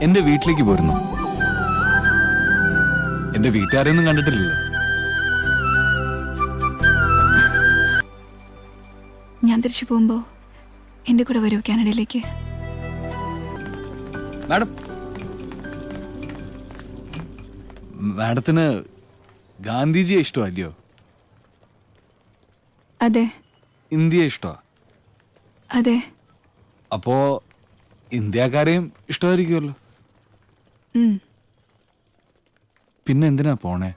എന്റെ വീട്ടിലേക്ക് പോരുന്നു. എന്റെ വീട്ടുകാരെയൊന്നും കണ്ടിട്ടില്ലല്ലോ. ഞാൻ തിരിച്ചു പോകുമ്പോ എന്റെ കൂടെ വരൂ കാനഡയിലേക്ക്. മാഡം, മാഡത്തിന് ഗാന്ധിജിയെ ഇഷ്ടമല്ലയോ? അതെ. ഇന്ത്യയെ ഇഷ്ടമാ? അതെ. അപ്പോ ഇന്ത്യക്കാരെയും ഇഷ്ടമായിരിക്കുമല്ലോ. പിന്നെ എന്തിനാ പോണേ?